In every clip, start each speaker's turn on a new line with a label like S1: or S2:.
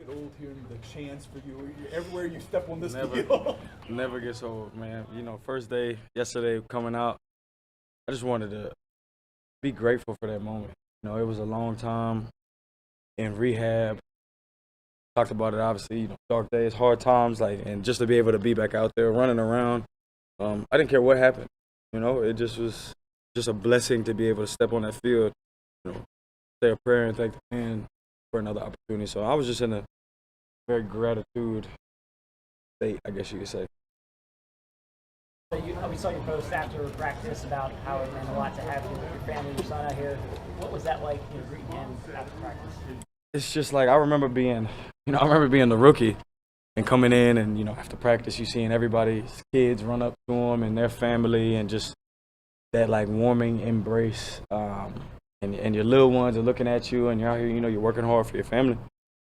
S1: Old hearing the chants for you everywhere you step on this
S2: Never,
S1: field.
S2: never gets old, man. First day yesterday coming out, I just wanted to be grateful for that moment. It was a long time in rehab. Talked about it, obviously. Dark days, hard times, and just to be able to be back out there running around. I didn't care what happened. It just was just a blessing to be able to step on that field. Say a prayer and thank the man for another opportunity. So I was just in a very gratitude state, I guess you could say.
S3: We saw your post after practice about how it meant a lot to have you with your family, your son out here. What was that like, greeting him after practice?
S2: It's just like I remember being the rookie and coming in and, after practice you seeing everybody's kids run up to them and their family and just that warming embrace. And your little ones are looking at you and you're out here, you're working hard for your family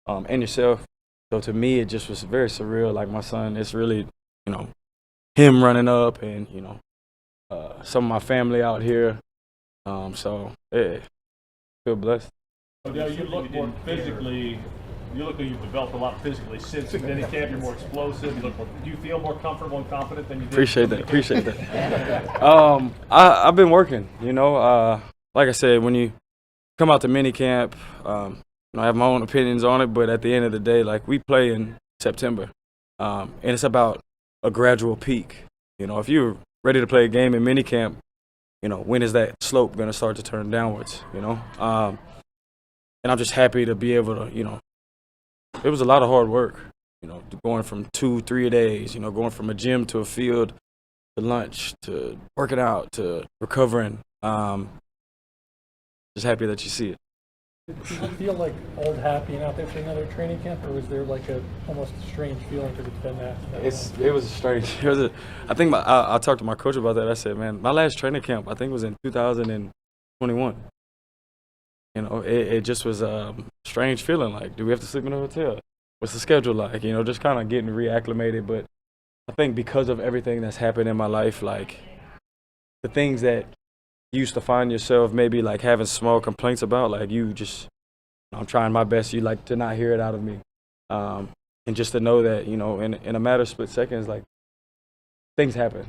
S2: and yourself. So to me, it just was very surreal. Like my son, it's really, him running up and, some of my family out here. So, yeah, feel blessed.
S4: Odell, you look more physically. You look like you've developed a lot physically since mini camp. You're more explosive. Do you feel more comfortable and confident than you did?
S2: Appreciate that. I've been working. Like I said, when you come out to mini camp, I have my own opinions on it. But at the end of the day, we play in September, and it's about a gradual peak. If you're ready to play a game in mini camp, when is that slope going to start to turn downwards? And I'm just happy to be able to, it was a lot of hard work, going from 2-3 days, going from a gym to a field to lunch to working out to recovering. Just happy that you see it.
S5: Does it feel like old hat being out there for another training camp, or was there almost a strange feeling because it's been that?
S2: It was strange. I think I talked to my coach about that. I said, man, my last training camp I think was in 2021. It just was a strange feeling. Do we have to sleep in a hotel? What's the schedule like? Just kind of getting reacclimated. But I think because of everything that's happened in my life, the things that you used to find yourself maybe having small complaints about, I'm trying my best. You to not hear it out of me, and just to know that in a matter of split seconds, things happen.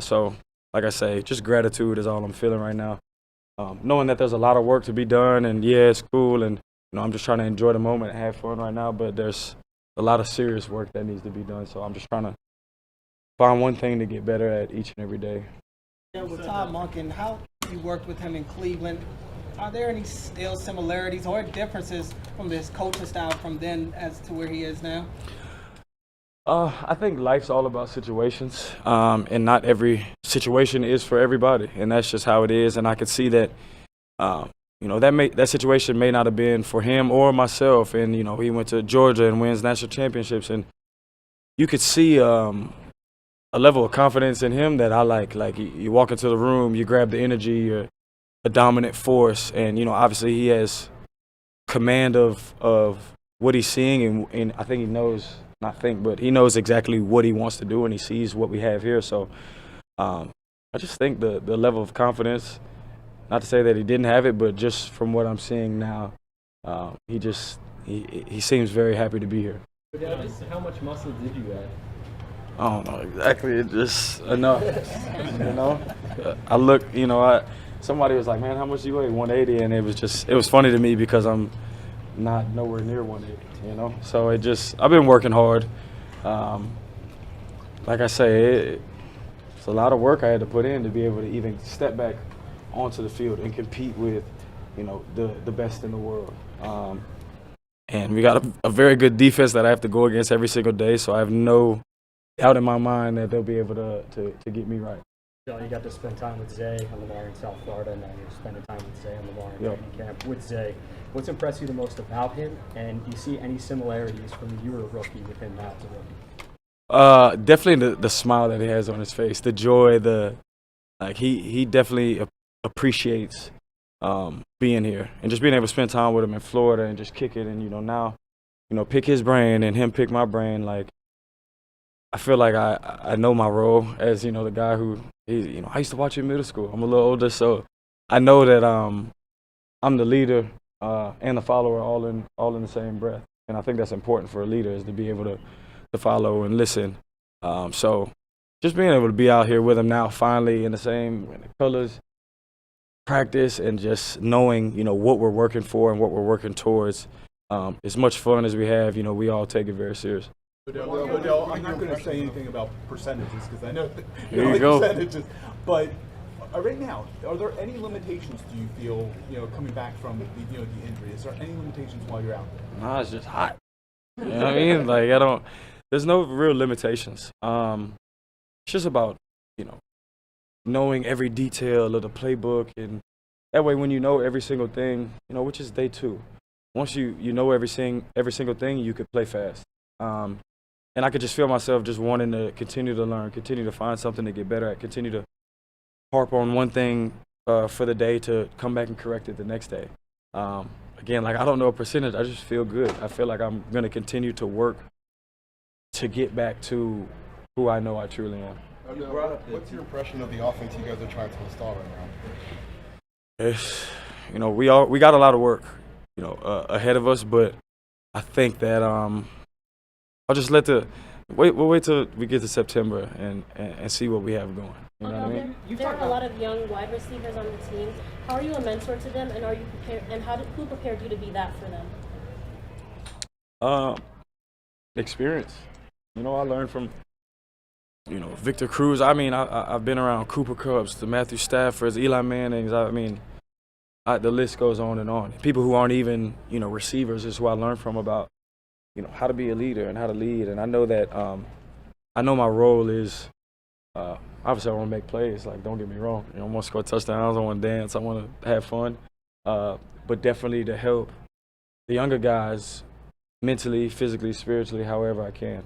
S2: So like I say, just gratitude is all I'm feeling right now. Knowing that there's a lot of work to be done, and yeah, it's cool, and I'm just trying to enjoy the moment and have fun right now. But there's a lot of serious work that needs to be done. So I'm just trying to find one thing to get better at each and every day.
S6: Yeah, with Todd Monken, how you worked with him in Cleveland, are there any still similarities or differences from this coaching style from then as to where he is now?
S2: I think life's all about situations, and not every situation is for everybody, and that's just how it is. And I could see that, that situation may not have been for him or myself. And he went to Georgia and wins national championships, and you could see a level of confidence in him that I like. You walk into the room, you grab the energy, you're a dominant force, and obviously he has command of what he's seeing, and I think he knows. But he knows exactly what he wants to do, and he sees what we have here. So I just think the level of confidence, not to say that he didn't have it, but just from what I'm seeing now, he seems very happy to be here.
S5: How much muscle did you add?
S2: I don't know exactly. It just enough, I look, somebody was like, man, how much do you weigh? 180, and it was funny to me because I'm not nowhere near 180. So I've been working hard. Like I say, it's a lot of work I had to put in to be able to even step back onto the field and compete with, the best in the world. And we got a very good defense that I have to go against every single day. So I have no doubt in my mind that they'll be able to get me right.
S3: You got to spend time with Zay and Lamar in South Florida, and now you're spending time with Zay and Lamar in training camp. With Zay, what's impressed you the most about him, and do you see any similarities from when you were a rookie with him now as a rookie?
S2: Definitely the smile that he has on his face, the joy, he definitely appreciates being here and just being able to spend time with him in Florida and just kick it, and now pick his brain and him pick my brain. I feel like I know my role as the guy who I used to watch in middle school. I'm a little older, so I know that I'm the leader and the follower all in the same breath. and I think that's important for a leader is to be able to follow and listen. So just being able to be out here with him now, finally in the colors, practice, and just knowing, what we're working for and what we're working towards. As much fun as we have, we all take it very serious.
S1: Odell, I'm not going to say anything about percentages because I know that
S2: Here you go.
S1: percentages. But right now, are there any limitations? Do you feel, coming back from the injury? Is there any limitations while you're out there?
S2: Nah, it's just hot. You know what I mean? Like there's no real limitations. It's just about, knowing every detail of the playbook, and that way when you know every single thing, which is day 2. Once you know every single thing, you could play fast. And I could just feel myself just wanting to continue to learn, continue to find something to get better at, continue to harp on one thing for the day to come back and correct it the next day. Again, I don't know a percentage. I just feel good. I feel like I'm going to continue to work to get back to who I know I truly am.
S7: What's your impression of the offense you guys are trying to install right now?
S2: It's, we got a lot of work, ahead of us, but I think that I'll just we'll wait till we get to September and see what we have going. You know what I mean?
S8: There are a lot of young wide receivers on the team. How are you a mentor to them, and are you prepared? And who prepared you to be that for them?
S2: Experience. I learned from Victor Cruz. I mean, I've been around Cooper Kupp's, the Matthew Staffords, Eli Mannings. I mean, the list goes on and on. People who aren't even receivers is who I learned from about how to be a leader and how to lead. And I know that I know my role is obviously I want to make plays. Like, don't get me wrong. I want to score touchdowns. I want to dance. I want to have fun. But definitely to help the younger guys mentally, physically, spiritually, however I can.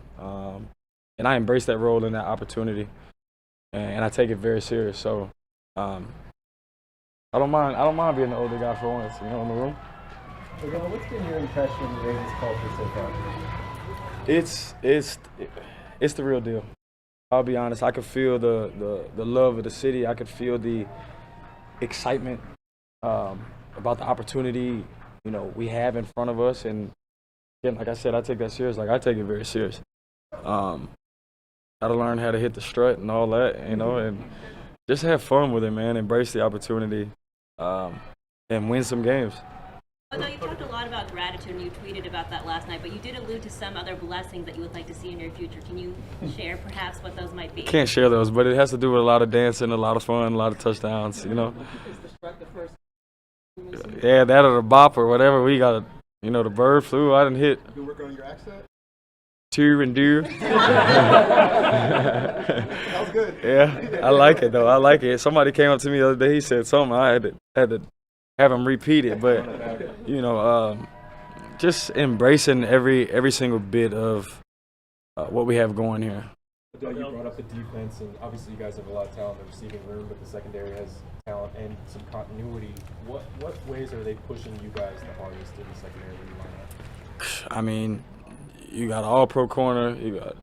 S2: And I embrace that role and that opportunity, and I take it very serious. So I don't mind being the older guy for once, in the room.
S3: Odell, what's been your impression of the Ravens culture so far?
S2: It's the real deal. I'll be honest. I could feel the love of the city. I could feel the excitement about the opportunity we have in front of us. And again, like I said, I take that serious. Like, I take it very serious. Got to learn how to hit the strut and all that, and just have fun with it, man. Embrace the opportunity and win some games.
S9: Although you talked a lot about gratitude and you tweeted about that last night, but you did allude to some other blessings that you would like to see in your future. Can you share perhaps what those might be?
S2: Can't share those, but it has to do with a lot of dancing, a lot of fun, a lot of touchdowns,
S6: Is the strut the first?
S2: Yeah, that or the bop or whatever. We got the bird flu. I didn't hit.
S7: You working on your accent?
S2: Cheer and do.
S7: That was good.
S2: Yeah, I like it though. I like it. Somebody came up to me the other day. He said something. I had to have him repeat it. But just embracing every single bit of what we have going here.
S10: Odell, you brought up the defense, and obviously you guys have a lot of talent in the receiving room, but the secondary has talent and some continuity. What ways are they pushing you guys the hardest in the secondary lineup?
S2: I mean, you got all-pro corner. You got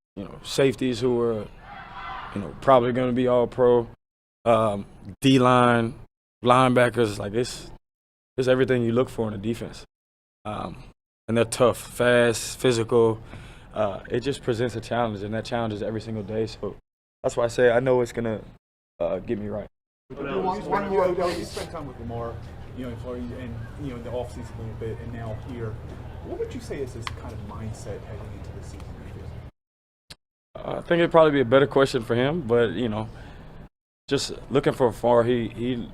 S2: safeties who are probably going to be all-pro. D-line, linebackers. Like, it's everything you look for in a defense. And they're tough, fast, physical. It just presents a challenge, and that challenge is every single day. So that's why I say I know it's going to get me right.
S1: Odell, you spent time with Lamar, in Florida, and in the offseason a little bit, and now here. What would you say is his kind of mindset heading into the season?
S2: I think it'd probably be a better question for him, but just looking from afar, he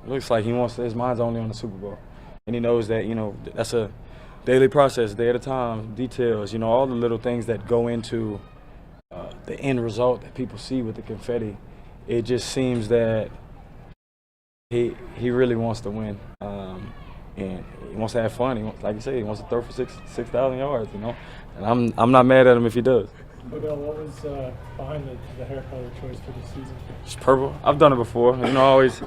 S2: looks like his mind's only on the Super Bowl, and he knows that that's a daily process, day at a time, details, all the little things that go into the end result that people see with the confetti. It just seems that he really wants to win, and he wants to have fun. Like you said, he wants to throw for 6,000 yards, and I'm not mad at him if he does.
S5: Odell, what was behind the hair color choice for this season?
S2: It's purple. I've done it before. Always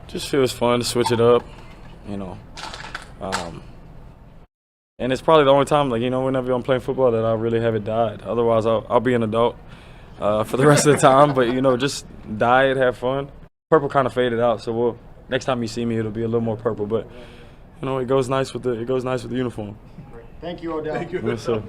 S2: just feels fun to switch it up, and it's probably the only time, whenever I'm playing football, that I really have it dyed. Otherwise, I'll be an adult for the rest of the time. But just dye it, have fun. Purple kind of faded out, so next time you see me, it'll be a little more purple. But You know, it goes nice with the uniform.
S11: Thank you, Odell.
S1: Thank you.
S2: Yes, sir.